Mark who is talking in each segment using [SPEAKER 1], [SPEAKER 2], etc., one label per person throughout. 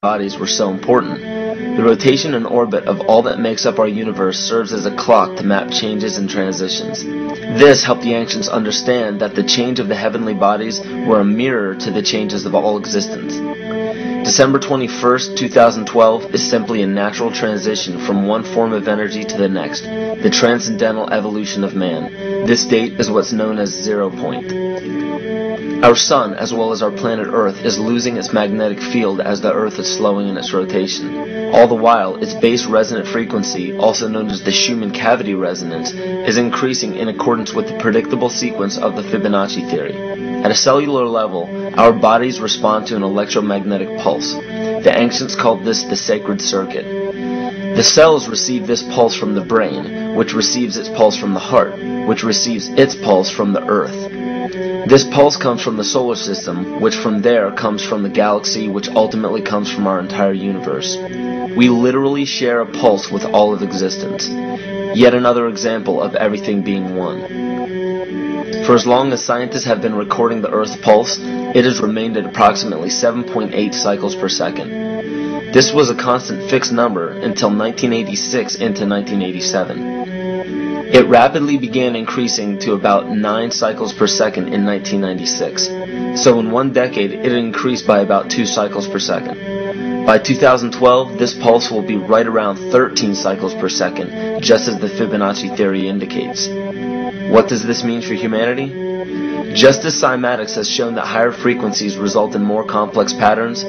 [SPEAKER 1] bodies were so important. The rotation and orbit of all that makes up our universe serves as a clock to map changes and transitions. This helped the ancients understand that the change of the heavenly bodies were a mirror to the changes of all existence. December 21st, 2012 is simply a natural transition from one form of energy to the next, the transcendental evolution of man. This date is what's known as 0 point. Our sun, as well as our planet Earth, is losing its magnetic field as the Earth is slowing in its rotation. All the while, its base resonant frequency, also known as the Schumann cavity resonance, is increasing in accordance with the predictable sequence of the Fibonacci theory. At a cellular level, our bodies respond to an electromagnetic pulse. The ancients called this the sacred circuit. The cells receive this pulse from the brain, which receives its pulse from the heart, which receives its pulse from the earth. This pulse comes from the solar system, which from there comes from the galaxy, which ultimately comes from our entire universe. We literally share a pulse with all of existence. Yet another example of everything being one. For as long as scientists have been recording the Earth's pulse, it has remained at approximately 7.8 cycles per second. This was a constant fixed number until 1986 into 1987. It rapidly began increasing to about 9 cycles per second in 1996. So in one decade, it increased by about 2 cycles per second. By 2012, this pulse will be right around 13 cycles per second, just as the Fibonacci theory indicates. What does this mean for humanity? Just as cymatics has shown that higher frequencies result in more complex patterns,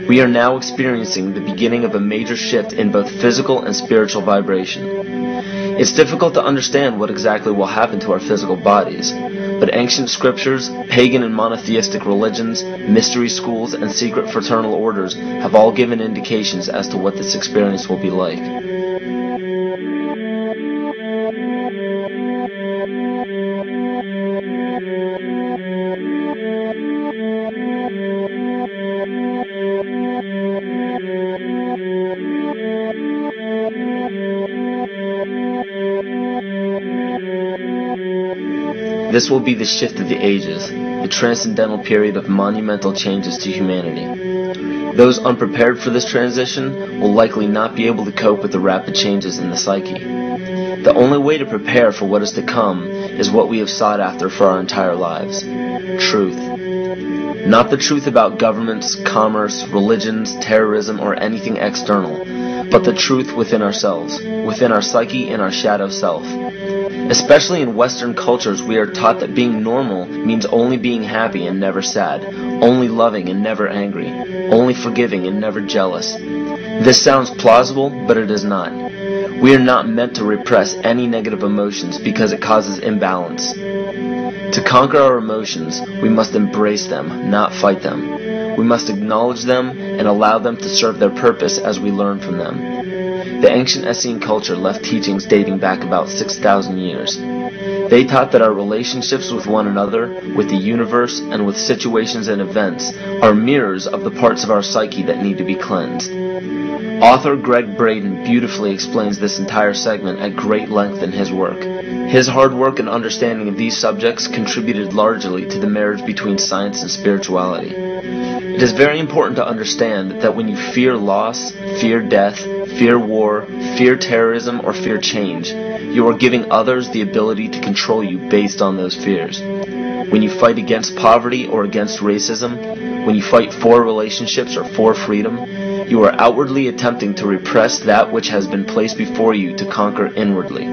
[SPEAKER 1] we are now experiencing the beginning of a major shift in both physical and spiritual vibration. It's difficult to understand what exactly will happen to our physical bodies, but ancient scriptures, pagan and monotheistic religions, mystery schools, and secret fraternal orders have all given indications as to what this experience will be like. This will be the shift of the ages, the transcendental period of monumental changes to humanity. Those unprepared for this transition will likely not be able to cope with the rapid changes in the psyche. The only way to prepare for what is to come is what we have sought after for our entire lives: truth. Not the truth about governments, commerce, religions, terrorism, or anything external, but the truth within ourselves, within our psyche and our shadow self. Especially in Western cultures, we are taught that being normal means only being happy and never sad, only loving and never angry, only forgiving and never jealous. This sounds plausible, but it is not. We are not meant to repress any negative emotions because it causes imbalance. To conquer our emotions, we must embrace them, not fight them. We must acknowledge them and allow them to serve their purpose as we learn from them. The ancient Essene culture left teachings dating back about 6,000 years. They taught that our relationships with one another, with the universe, and with situations and events are mirrors of the parts of our psyche that need to be cleansed. Author Greg Braden beautifully explains this entire segment at great length in his work. His hard work and understanding of these subjects contributed largely to the marriage between science and spirituality. It is very important to understand that when you fear loss, fear death, fear war, fear terrorism, or fear change, you are giving others the ability to control you based on those fears. When you fight against poverty or against racism, when you fight for relationships or for freedom, you are outwardly attempting to repress that which has been placed before you to conquer inwardly.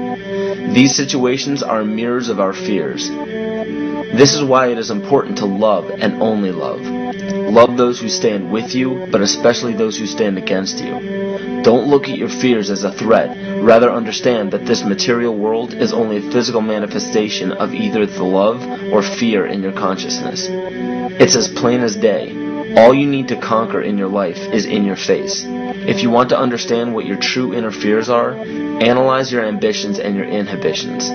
[SPEAKER 1] These situations are mirrors of our fears. This is why it is important to love and only love. Love those who stand with you, but especially those who stand against you. Don't look at your fears as a threat. Rather understand that this material world is only a physical manifestation of either the love or fear in your consciousness. It's as plain as day. All you need to conquer in your life is in your face. If you want to understand what your true inner fears are, analyze your ambitions and your inhibitions.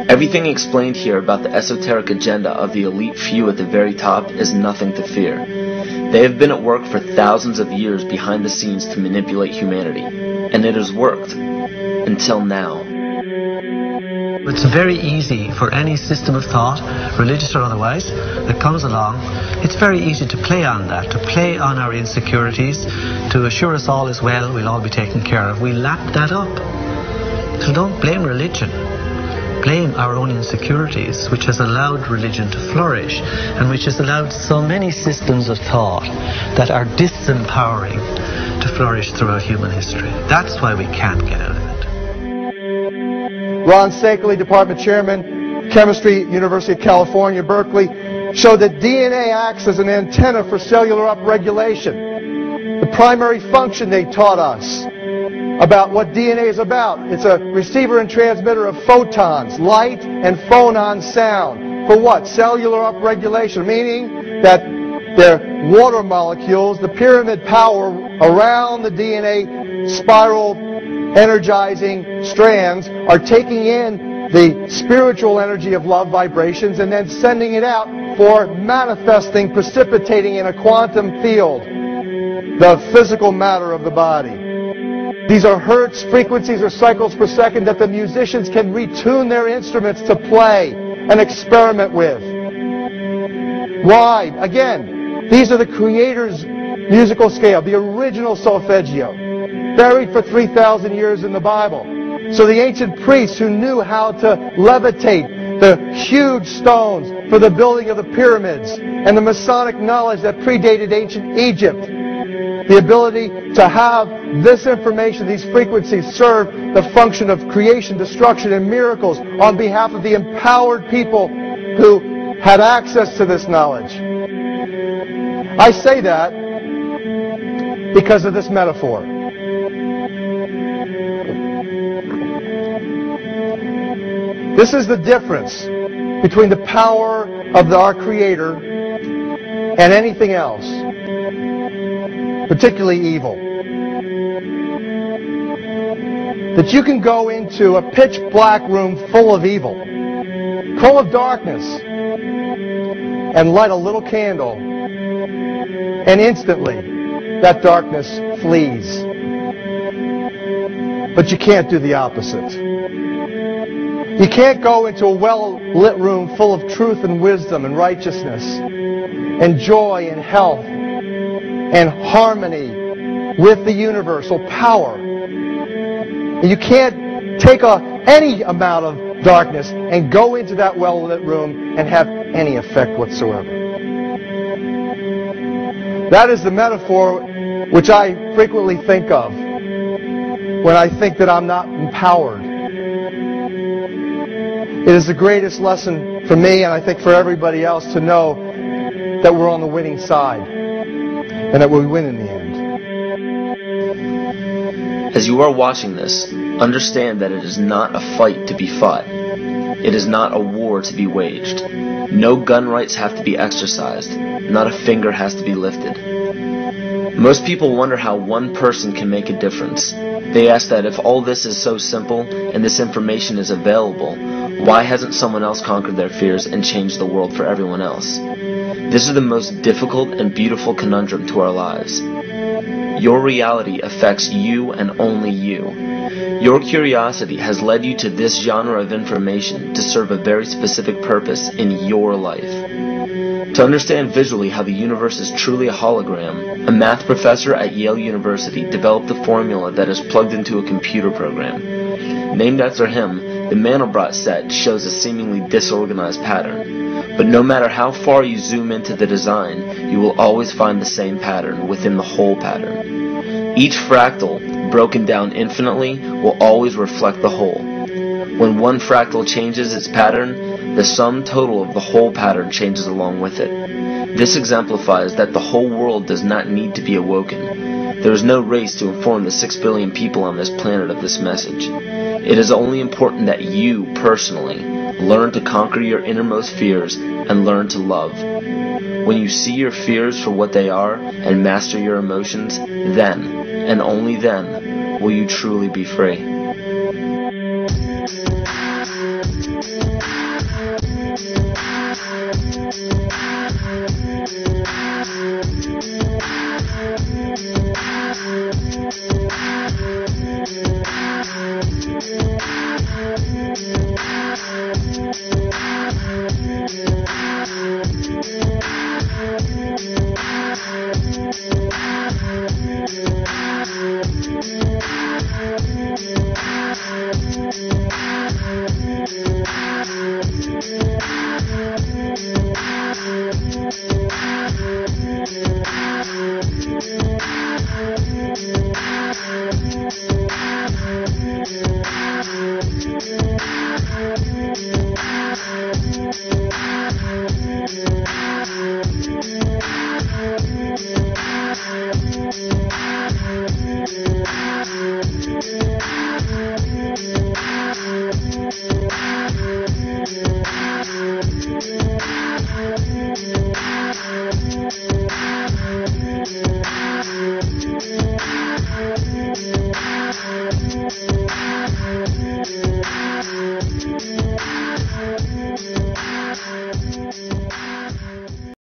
[SPEAKER 1] Everything explained here about the esoteric agenda of the elite few at the very top is nothing to fear. They have been at work for thousands of years behind the scenes to manipulate humanity, and it has worked. Until now.
[SPEAKER 2] It's very easy for any system of thought, religious or otherwise, that comes along. It's very easy to play on that, to play on our insecurities, to assure us all is well, we'll all be taken care of. We lap that up. So don't blame religion. Blame our own insecurities, which has allowed religion to flourish, and which has allowed so many systems of thought that are disempowering to flourish throughout human history. That's why we can't get out of it.
[SPEAKER 3] Ron Sakeley, Department Chairman, Chemistry, University of California, Berkeley, showed that DNA acts as an antenna for cellular upregulation. The primary function they taught us about what DNA is about. It's a receiver and transmitter of photons, light, and phonon sound. For what? Cellular upregulation, meaning that their water molecules, the pyramid power around the DNA spiral energizing strands, are taking in the spiritual energy of love vibrations and then sending it out for manifesting, precipitating in a quantum field, the physical matter of the body. These are hertz, frequencies, or cycles per second that the musicians can retune their instruments to play and experiment with. Why? Again, these are the Creator's musical scale, the original solfeggio, buried for 3,000 years in the Bible. So the ancient priests who knew how to levitate the huge stones for the building of the pyramids, and the Masonic knowledge that predated ancient Egypt, the ability to have this information, these frequencies, serve the function of creation, destruction, and miracles on behalf of the empowered people who had access to this knowledge. I say that because of this metaphor. This is the difference between the power of our Creator and anything else, particularly evil. That you can go into a pitch black room full of evil, full of darkness, and light a little candle, and instantly that darkness flees. But you can't do the opposite. You can't go into a well-lit room full of truth and wisdom and righteousness and joy and health and harmony with the universal power. And you can't take any amount of darkness and go into that well-lit room and have any effect whatsoever. That is the metaphor which I frequently think of when I think that I'm not empowered. It is the greatest lesson for me, and I think for everybody else, to know that we're on the winning side and that we win in the end.
[SPEAKER 1] As you are watching this, understand that it is not a fight to be fought. It is not a war to be waged. No gun rights have to be exercised. Not a finger has to be lifted. Most people wonder how one person can make a difference. They ask that if all this is so simple and this information is available, why hasn't someone else conquered their fears and changed the world for everyone else? This is the most difficult and beautiful conundrum to our lives. Your reality affects you and only you. Your curiosity has led you to this genre of information to serve a very specific purpose in your life. To understand visually how the universe is truly a hologram, a math professor at Yale University developed a formula that is plugged into a computer program. Named after him, the Mandelbrot set shows a seemingly disorganized pattern. But no matter how far you zoom into the design, you will always find the same pattern within the whole pattern. Each fractal, broken down infinitely, will always reflect the whole. When one fractal changes its pattern, the sum total of the whole pattern changes along with it. This exemplifies that the whole world does not need to be awoken. There is no race to inform the 6 billion people on this planet of this message. It is only important that you, personally, learn to conquer your innermost fears and learn to love. When you see your fears for what they are and master your emotions, then, and only then, will you truly be free.